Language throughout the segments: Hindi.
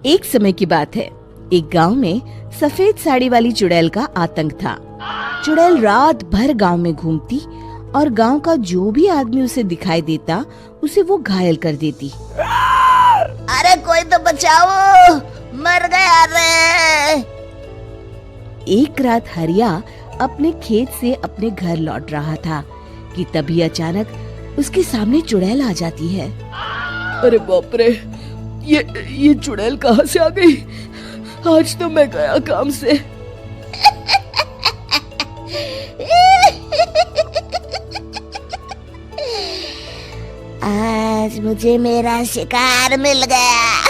एक समय की बात है। एक गांव में सफेद साड़ी वाली चुड़ैल का आतंक था। चुड़ैल रात भर गांव में घूमती और गांव का जो भी आदमी उसे दिखाई देता उसे वो घायल कर देती। अरे कोई तो बचाओ, मर गया रे। एक रात हरिया अपने खेत से अपने घर लौट रहा था कि तभी अचानक उसके सामने चुड़ैल आ जाती है। अरे बाप रे, ये चुड़ैल कहाँ से आ गई? आज तो मैं गया काम से। आज मुझे मेरा शिकार मिल गया।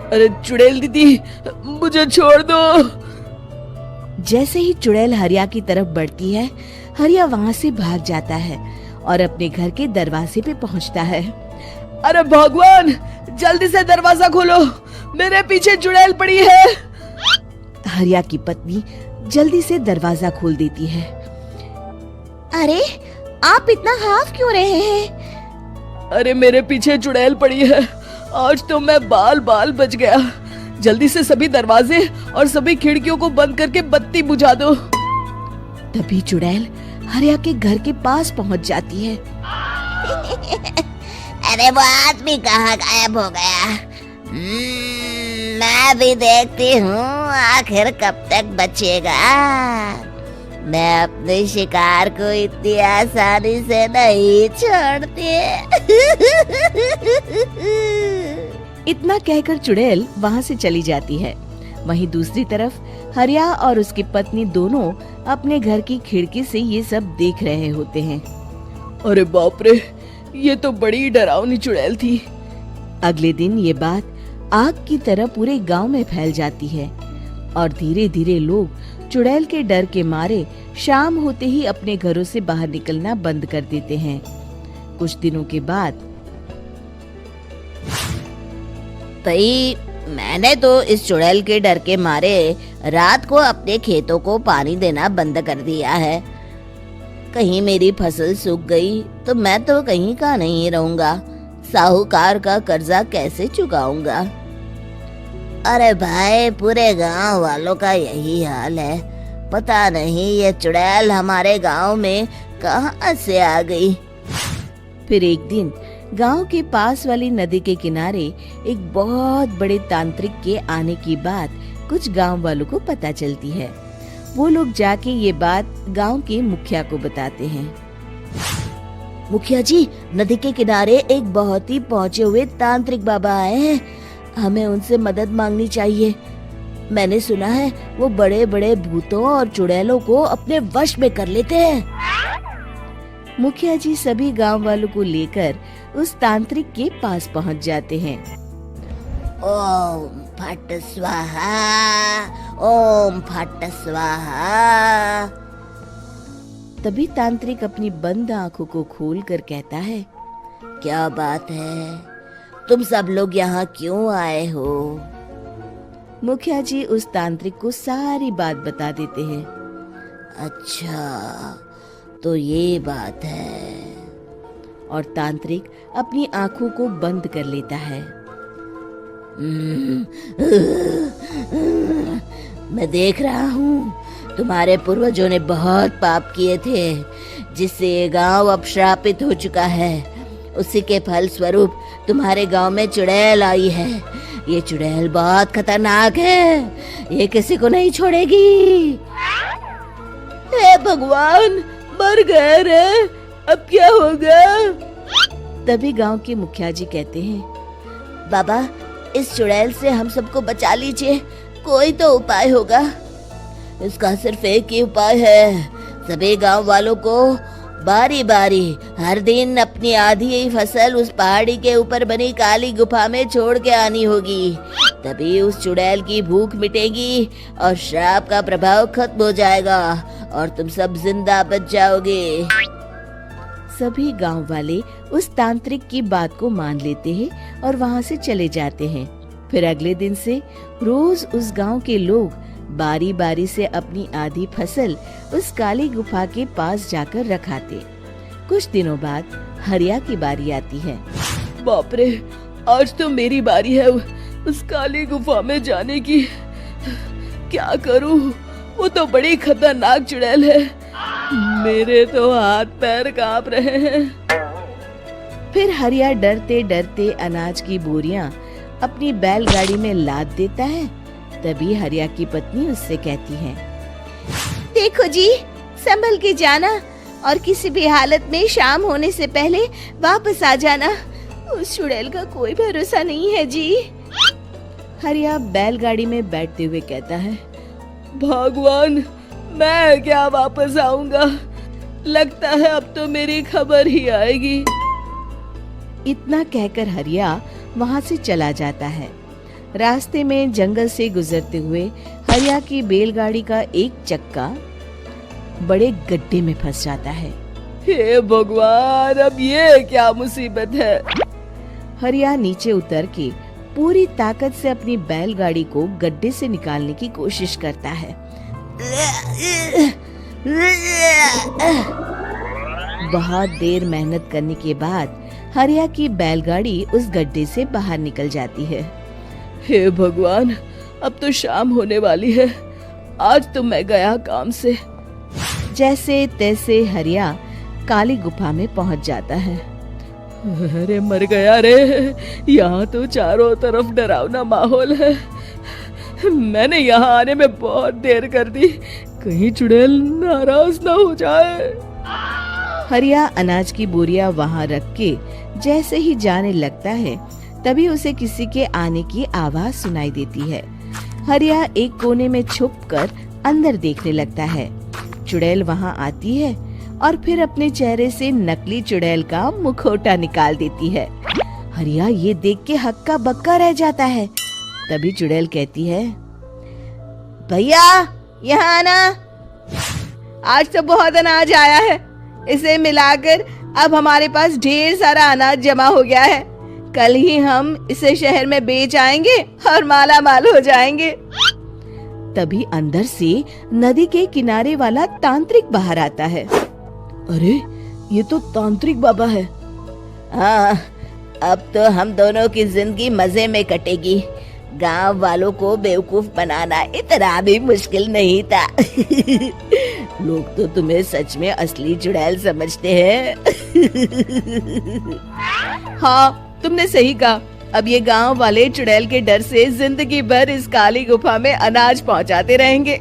अरे चुड़ैल दीदी, मुझे छोड़ दो। जैसे ही चुड़ैल हरिया की तरफ बढ़ती है, हरिया वहाँ से भाग जाता है और अपने घर के दरवाजे पे पहुँचता है। अरे भगवान, जल्दी से दरवाजा खोलो, मेरे पीछे चुड़ैल पड़ी है। हरिया की पत्नी जल्दी से दरवाजा खोल देती है। अरे आप इतना हाफ क्यों रहे हैं? अरे मेरे पीछे चुड़ैल पड़ी है, आज तो मैं बाल बाल बच गया। जल्दी से सभी दरवाजे और सभी खिड़कियों को बंद करके बत्ती बुझा दो। तभी चुड़ैल हरिया के घर के पास पहुंच जाती है। अरे वो आदमी कहाँ गायब हो गया? मैं भी देखती हूँ आखिर कब तक बचेगा। मैं अपने शिकार को इतनी आसानी से नहीं छोड़ती। इतना कहकर चुड़ैल वहाँ से चली जाती है। वहीं दूसरी तरफ हरिया और उसकी पत्नी दोनों अपने घर की खिड़की से ये सब देख रहे होते हैं। अरे बाप रे, ये तो बड़ी डरावनी चुड़ैल थी। अगले दिन ये बात आग की तरह पूरे गांव में फैल जाती है और धीरे धीरे लोग चुड़ैल के डर के मारे शाम होते ही अपने घरों से बाहर निकलना बंद कर देते हैं। कुछ दिनों के बाद भाई, मैंने तो इस चुड़ैल के डर के मारे रात को अपने खेतों को पानी देना बंद कर दिया है। कहीं मेरी फसल सूख गई तो मैं तो कहीं का नहीं रहूंगा। साहूकार का कर्जा कैसे चुकाऊंगा? अरे भाई, पूरे गांव वालों का यही हाल है। पता नहीं ये चुड़ैल हमारे गांव में कहां से आ गई। फिर एक दिन गांव के पास वाली नदी के किनारे एक बहुत बड़े तांत्रिक के आने की बात कुछ गांव वालों को पता चलती है। वो लोग जाके ये बात गांव के मुखिया को बताते हैं। मुखिया जी, नदी के किनारे एक बहुत ही पहुंचे हुए तांत्रिक बाबा आए हैं। हमें उनसे मदद मांगनी चाहिए। मैंने सुना है वो बड़े बड़े भूतों और चुड़ैलों को अपने वश में कर लेते हैं। मुखिया जी सभी गांव वालों को लेकर उस तांत्रिक के पास पहुंच जाते हैं। ओम फट स्वाहा, ओम फट स्वाहा। तभी तांत्रिक अपनी बंद आंखों को खोलकर कहता है, क्या बात है? तुम सब लोग यहाँ क्यों आए हो? मुखिया जी उस तांत्रिक को सारी बात बता देते हैं। अच्छा, तो ये बात है। और तांत्रिक अपनी आंखों को बंद कर लेता है। मैं देख रहा हूँ तुम्हारे पूर्वजों ने बहुत पाप किए थे, जिससे ये गांव अब श्रापित हो चुका है। उसी के फल स्वरूप तुम्हारे गांव में चुड़ैल आई है। ये चुड़ैल बहुत खतरनाक है, ये किसी को नहीं छोड़ेगी। हे भगवान, मर गए रे, अब क्या होगा? तभी गांव के मुखिया जी कहते हैं, बाबा, इस चुड़ैल से हम सबको बचा लीजिए। कोई तो उपाय होगा। इसका सिर्फ एक ही उपाय है। सभी गांव वालों को बारी बारी हर दिन अपनी आधी फसल उस पहाड़ी के ऊपर बनी काली गुफा में छोड़ के आनी होगी। तभी उस चुड़ैल की भूख मिटेगी और श्राप का प्रभाव खत्म हो जाएगा और तुम सब जिंदा बच जाओगे। सभी गांव वाले उस तांत्रिक की बात को मान लेते हैं और वहां से चले जाते हैं। फिर अगले दिन से रोज उस गांव के लोग बारी बारी से अपनी आधी फसल उस काली गुफा के पास जाकर रखाते। कुछ दिनों बाद हरिया की बारी आती है। बाप रे, आज तो मेरी बारी है उस काली गुफा में जाने की। क्या करूं? वो तो बड़ी खतरनाक चुड़ैल है। मेरे तो हाथ पैर कांप रहे हैं। फिर हरिया डरते डरते अनाज की बोरियां अपनी बैलगाड़ी में लाद देता है। तभी हरिया की पत्नी उससे कहती है, देखो जी, संभल के जाना और किसी भी हालत में शाम होने से पहले वापस आ जाना। उस चुड़ैल का कोई भरोसा नहीं है जी। हरिया बैलगाड़ी में बैठते हुए कहता है, भगवान, मैं क्या वापस आऊंगा? लगता है अब तो मेरी खबर ही आएगी। इतना कहकर हरिया वहाँ से चला जाता है। रास्ते में जंगल से गुजरते हुए हरिया की बैलगाड़ी का एक चक्का बड़े गड्ढे में फंस जाता है। हे भगवान, अब ये क्या मुसीबत है? हरिया नीचे उतर के पूरी ताकत से अपनी बैलगाड़ी को गड्ढे से निकालने की कोशिश करता है। बहुत देर मेहनत करने के बाद हरिया की बैलगाड़ी उस गड्ढे से बाहर निकल जाती है। हे भगवान, अब तो शाम होने वाली है। आज तो मैं गया काम से। जैसे तैसे हरिया काली गुफा में पहुंच जाता है। अरे मर गया रे, यहाँ तो चारों तरफ डरावना माहौल है। मैंने यहाँ आने में बहुत देर कर दी, कहीं चुड़ैल नाराज ना हो जाए। हरिया अनाज की बोरिया वहाँ रख के जैसे ही जाने लगता है, तभी उसे किसी के आने की आवाज सुनाई देती है। हरिया एक कोने में छुपकर अंदर देखने लगता है। चुड़ैल वहाँ आती है और फिर अपने चेहरे से नकली चुड़ैल का मुखौटा निकाल देती है। हरिया ये देख के हक्का बक्का रह जाता है। तभी चुड़ैल कहती है, भैया यहाँ आना। आज तो बहुत अनाज आया है, इसे मिलाकर अब हमारे पास ढेर सारा अनाज जमा हो गया है। कल ही हम इसे शहर में बेच आएंगे और माला माल हो जाएंगे। तभी अंदर से नदी के किनारे वाला तांत्रिक बाहर आता है। अरे, ये तो तांत्रिक बाबा है। हाँ, अब तो हम दोनों की जिंदगी मजे में कटेगी। गांव वालों को बेवकूफ बनाना इतना भी मुश्किल नहीं था। लोग तो तुम्हें सच में असली चुड़ैल समझते हैं। हाँ, तुमने सही कहा। अब ये गांव वाले चुड़ैल के डर से जिंदगी भर इस काली गुफा में अनाज पहुंचाते रहेंगे।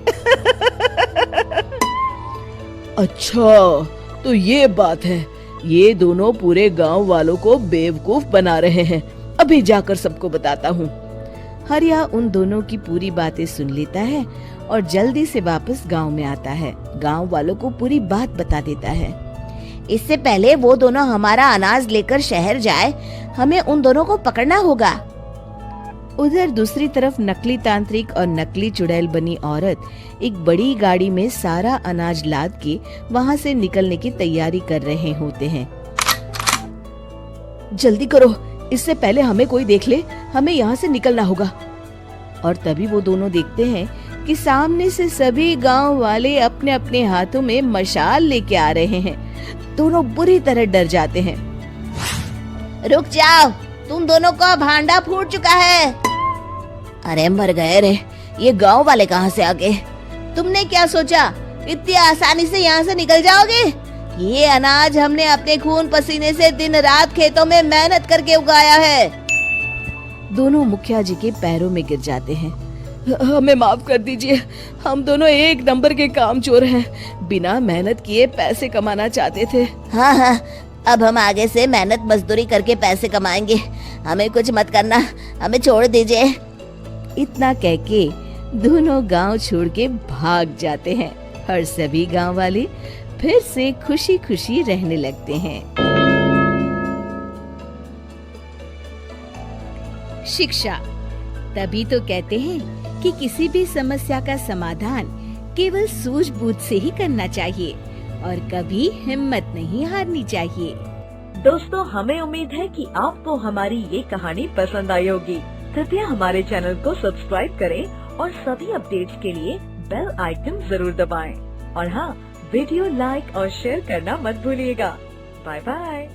अच्छा, तो ये बात है। ये दोनों पूरे गांव वालों को बेवकूफ बना रहे हैं। अभी जाकर सबको बताता हूँ। हरिया उन दोनों की पूरी बातें सुन लेता है और जल्दी से वापस गांव में आता है। गांव वालों को पूरी बात बता देता है। इससे पहले वो दोनों हमारा अनाज लेकर शहर जाए, हमें उन दोनों को पकड़ना होगा। उधर दूसरी तरफ नकली तांत्रिक और नकली चुड़ैल बनी औरत एक बड़ी गाड़ी में सारा अनाज लाद के वहाँ से निकलने की तैयारी कर रहे होते हैं। जल्दी करो, इससे पहले हमें कोई देख ले। हमें यहाँ से निकलना होगा। और तभी वो दोनों देखते हैं कि सामने से सभी गांव वाले अपने अपने हाथों में मशाल लेके आ रहे हैं। दोनों बुरी तरह डर जाते हैं। रुक जाओ, तुम दोनों का भांडा फूट चुका है। अरे मर गए रे, ये गांव वाले कहाँ से आ गए? तुमने क्या सोचा इतनी आसानी से यहाँ से निकल जाओगे? ये अनाज हमने अपने खून पसीने से दिन रात खेतों में मेहनत करके उगाया है। दोनों मुखिया जी के पैरों में गिर जाते हैं। हमें माफ कर दीजिए, हम दोनों एक नंबर के कामचोर हैं। बिना मेहनत किए पैसे कमाना चाहते थे। हाँ हाँ, अब हम आगे से मेहनत मजदूरी करके पैसे कमाएंगे। हमें कुछ मत करना, हमें छोड़ दीजिए। इतना कह के दोनों गांव छोड़ के भाग जाते हैं और सभी गांव वाले फिर से खुशी खुशी रहने लगते हैं। शिक्षा, तभी तो कहते हैं कि किसी भी समस्या का समाधान केवल सूझबूझ से ही करना चाहिए और कभी हिम्मत नहीं हारनी चाहिए। दोस्तों, हमें उम्मीद है कि आपको हमारी ये कहानी पसंद आई होगी। कृपया हमारे चैनल को सब्सक्राइब करें और सभी अपडेट्स के लिए बेल आइकन जरूर दबाएं। और हाँ, वीडियो लाइक और शेयर करना मत भूलिएगा। Bye bye.